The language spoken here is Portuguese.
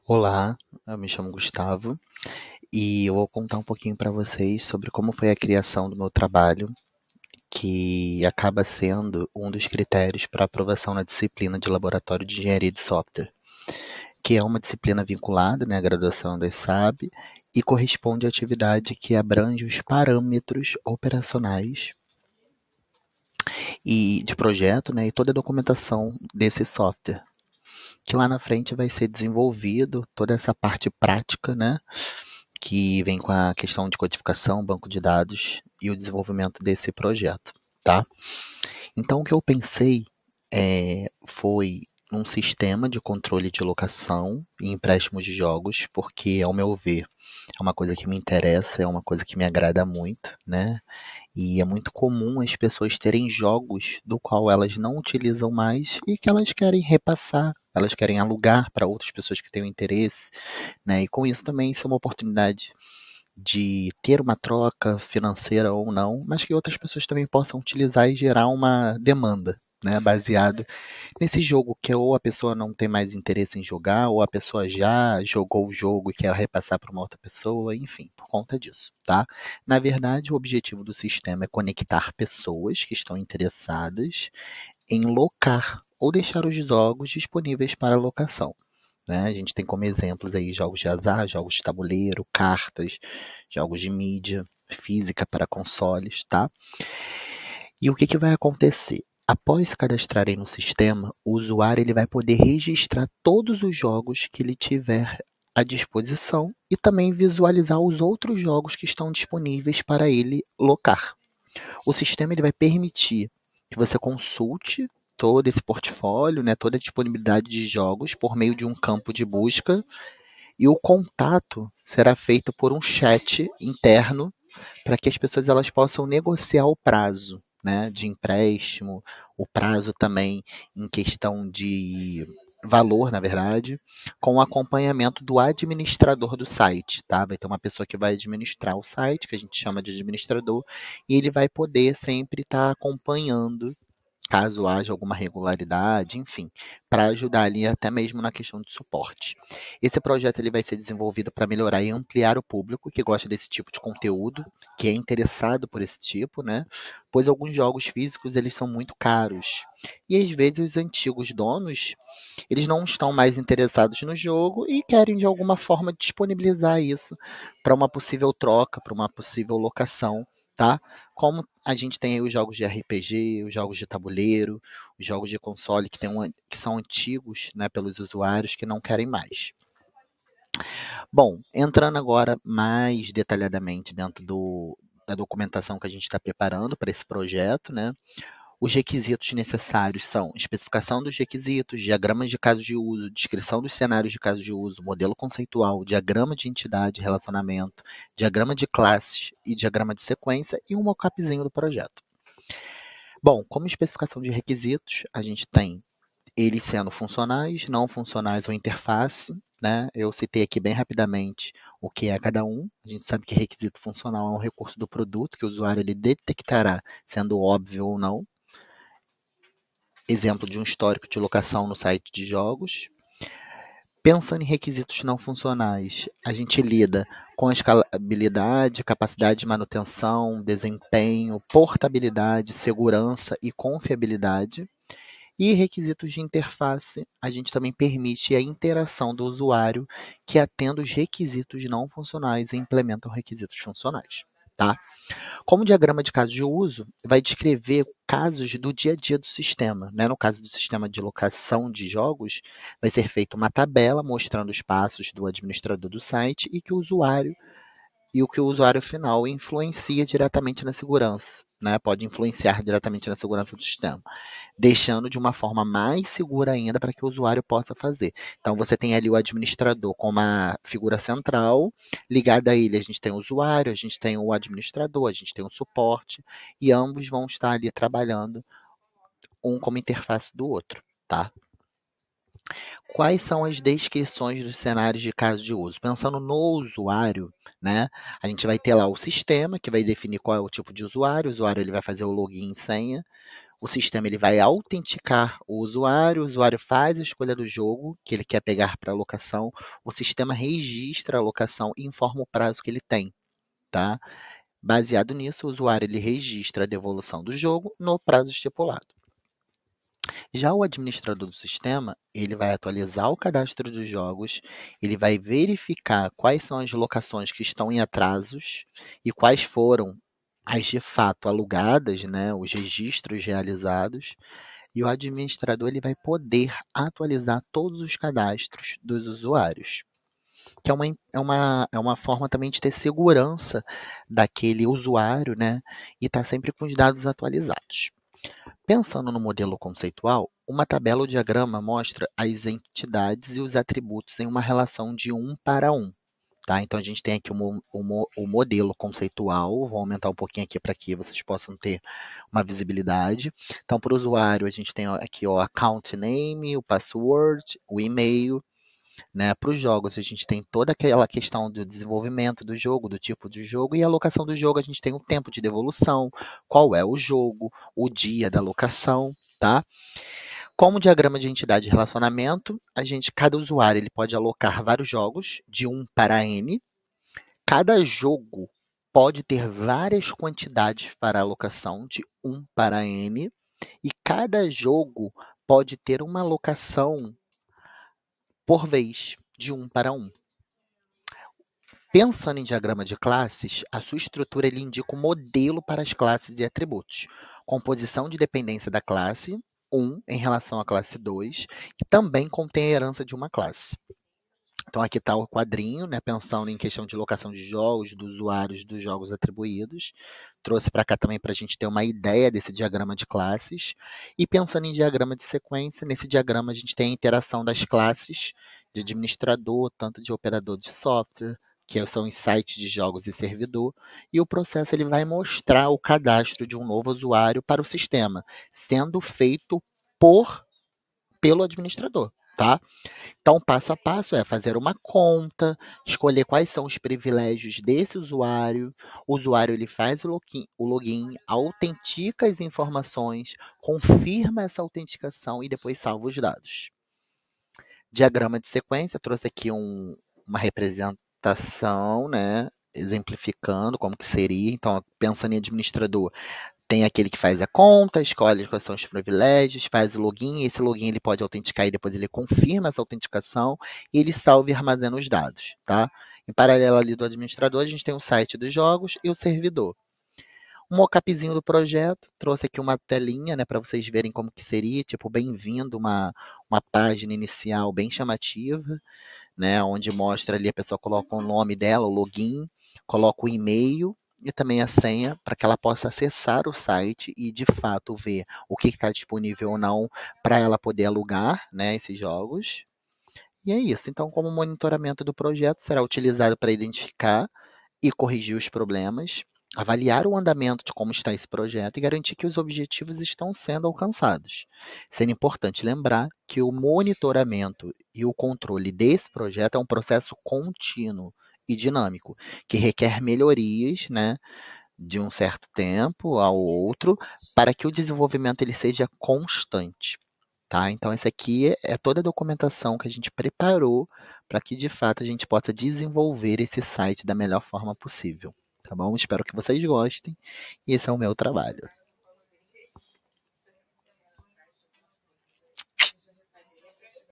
Olá, eu me chamo Gustavo e eu vou contar um pouquinho para vocês sobre como foi a criação do meu trabalho, que acaba sendo um dos critérios para aprovação na disciplina de Laboratório de Engenharia de Software, que é uma disciplina vinculada, né, à graduação da ESAB e corresponde à atividade que abrange os parâmetros operacionais e de projeto, né, e toda a documentação desse software, que lá na frente vai ser desenvolvido toda essa parte prática, né, que vem com a questão de codificação, banco de dados e o desenvolvimento desse projeto, tá? Então, o que eu pensei foi um sistema de controle de locação e empréstimos de jogos, porque, ao meu ver, é uma coisa que me interessa, é uma coisa que me agrada muito, né? E é muito comum as pessoas terem jogos do qual elas não utilizam mais e que elas querem repassar, elas querem alugar para outras pessoas que tenham interesse, né? E com isso também isso é uma oportunidade de ter uma troca financeira ou não, mas que outras pessoas também possam utilizar e gerar uma demanda, né, baseado nesse jogo que ou a pessoa não tem mais interesse em jogar, ou a pessoa já jogou o jogo e quer repassar para uma outra pessoa, enfim, por conta disso, tá? Na verdade, o objetivo do sistema é conectar pessoas que estão interessadas em locar ou deixar os jogos disponíveis para locação. Né? A gente tem como exemplos aí jogos de azar, jogos de tabuleiro, cartas, jogos de mídia física para consoles, tá? E o que, que vai acontecer? Após se cadastrarem no sistema, o usuário ele vai poder registrar todos os jogos que ele tiver à disposição e também visualizar os outros jogos que estão disponíveis para ele locar. O sistema ele vai permitir que você consulte todo esse portfólio, né, toda a disponibilidade de jogos por meio de um campo de busca e o contato será feito por um chat interno para que as pessoas elas possam negociar o prazo, né, de empréstimo, o prazo também em questão de valor, na verdade, com o acompanhamento do administrador do site, tá? Vai ter uma pessoa que vai administrar o site, que a gente chama de administrador, e ele vai poder sempre estar acompanhando caso haja alguma regularidade, enfim, para ajudar ali até mesmo na questão de suporte. Esse projeto ele vai ser desenvolvido para melhorar e ampliar o público que gosta desse tipo de conteúdo, que é interessado por esse tipo, né? Pois alguns jogos físicos eles são muito caros. E às vezes os antigos donos, eles não estão mais interessados no jogo e querem de alguma forma disponibilizar isso para uma possível troca, para uma possível locação, tá? Como a gente tem aí os jogos de RPG, os jogos de tabuleiro, os jogos de console que são antigos, né, pelos usuários que não querem mais. Bom, entrando agora mais detalhadamente dentro da documentação que a gente está preparando para esse projeto, né? Os requisitos necessários são especificação dos requisitos, diagramas de caso de uso, descrição dos cenários de caso de uso, modelo conceitual, diagrama de entidade e relacionamento, diagrama de classes e diagrama de sequência e um mockupzinho do projeto. Bom, como especificação de requisitos, a gente tem eles sendo funcionais, não funcionais ou interface, né? Eu citei aqui bem rapidamente o que é cada um. A gente sabe que requisito funcional é um recurso do produto que o usuário ele detectará sendo óbvio ou não. Exemplo de um histórico de locação no site de jogos. Pensando em requisitos não funcionais, a gente lida com a escalabilidade, capacidade de manutenção, desempenho, portabilidade, segurança e confiabilidade. E requisitos de interface, a gente também permite a interação do usuário que atenda os requisitos não funcionais e implementam requisitos funcionais. Tá? Como diagrama de caso de uso, vai descrever casos do dia a dia do sistema. Né? No caso do sistema de locação de jogos, vai ser feita uma tabela mostrando os passos do administrador do site e que o usuário e o que o usuário final influencia diretamente na segurança. Né? Pode influenciar diretamente na segurança do sistema, deixando de uma forma mais segura ainda para que o usuário possa fazer. Então, você tem ali o administrador como uma figura central, ligada a ele a gente tem o usuário, a gente tem o administrador, a gente tem o suporte, e ambos vão estar ali trabalhando um como interface do outro, tá? Quais são as descrições dos cenários de caso de uso? Pensando no usuário, né? A gente vai ter lá o sistema que vai definir qual é o tipo de usuário. O usuário ele vai fazer o login e senha. O sistema ele vai autenticar o usuário faz a escolha do jogo que ele quer pegar para alocação, o sistema registra a alocação e informa o prazo que ele tem, tá? Baseado nisso, o usuário ele registra a devolução do jogo no prazo estipulado. Já o administrador do sistema, ele vai atualizar o cadastro dos jogos, ele vai verificar quais são as locações que estão em atrasos e quais foram as de fato alugadas, né, os registros realizados, e o administrador ele vai poder atualizar todos os cadastros dos usuários, que é uma forma também de ter segurança daquele usuário, né, e estar sempre com os dados atualizados. Pensando no modelo conceitual, uma tabela ou diagrama mostra as entidades e os atributos em uma relação de 1 para 1. Tá? Então, a gente tem aqui o modelo conceitual, vou aumentar um pouquinho aqui para que vocês possam ter uma visibilidade. Então, para o usuário, a gente tem aqui o account name, o password, o e-mail. Né? Para os jogos, a gente tem toda aquela questão do desenvolvimento do jogo, do tipo de jogo, e a alocação do jogo, a gente tem o tempo de devolução, qual é o jogo, o dia da alocação, tá? Como diagrama de entidade e relacionamento, cada usuário ele pode alocar vários jogos, de 1 para n. Cada jogo pode ter várias quantidades para alocação, de 1 para n. E cada jogo pode ter uma alocação por vez, de 1 para 1. Pensando em diagrama de classes, a sua estrutura ele indica um modelo para as classes e atributos. Composição de dependência da classe 1 em relação à classe 2, que também contém a herança de uma classe. Então, aqui está o quadrinho, né, pensando em questão de locação de jogos, dos usuários dos jogos atribuídos. Trouxe para cá também para a gente ter uma ideia desse diagrama de classes. E pensando em diagrama de sequência, nesse diagrama a gente tem a interação das classes de administrador, tanto de operador de software, que são os sites de jogos e servidor, e o processo ele vai mostrar o cadastro de um novo usuário para o sistema, sendo feito pelo administrador, tá? Então, passo a passo é fazer uma conta, escolher quais são os privilégios desse usuário. O usuário ele faz o login, autentica as informações, confirma essa autenticação e depois salva os dados. Diagrama de sequência, trouxe aqui uma representação, né, exemplificando como que seria. Então, pensando em administrador, tem aquele que faz a conta, escolhe quais são os privilégios, faz o login, esse login ele pode autenticar e depois ele confirma essa autenticação e ele salva e armazena os dados, tá? Em paralelo ali do administrador, a gente tem o site dos jogos e o servidor. Um mockupzinho do projeto, trouxe aqui uma telinha, né, para vocês verem como que seria, tipo, bem-vindo, uma página inicial bem chamativa, né, onde mostra ali, a pessoa coloca o nome dela, o login, coloca o e-mail, e também a senha para que ela possa acessar o site e de fato ver o que está disponível ou não para ela poder alugar, né, esses jogos. E é isso. Então, como monitoramento do projeto será utilizado para identificar e corrigir os problemas, avaliar o andamento de como está esse projeto e garantir que os objetivos estão sendo alcançados. Sendo importante lembrar que o monitoramento e o controle desse projeto é um processo contínuo e dinâmico, que requer melhorias, né, de um certo tempo ao outro, para que o desenvolvimento ele seja constante. Tá? Então, essa aqui é toda a documentação que a gente preparou para que, de fato, a gente possa desenvolver esse site da melhor forma possível. Tá bom? Espero que vocês gostem. E esse é o meu trabalho.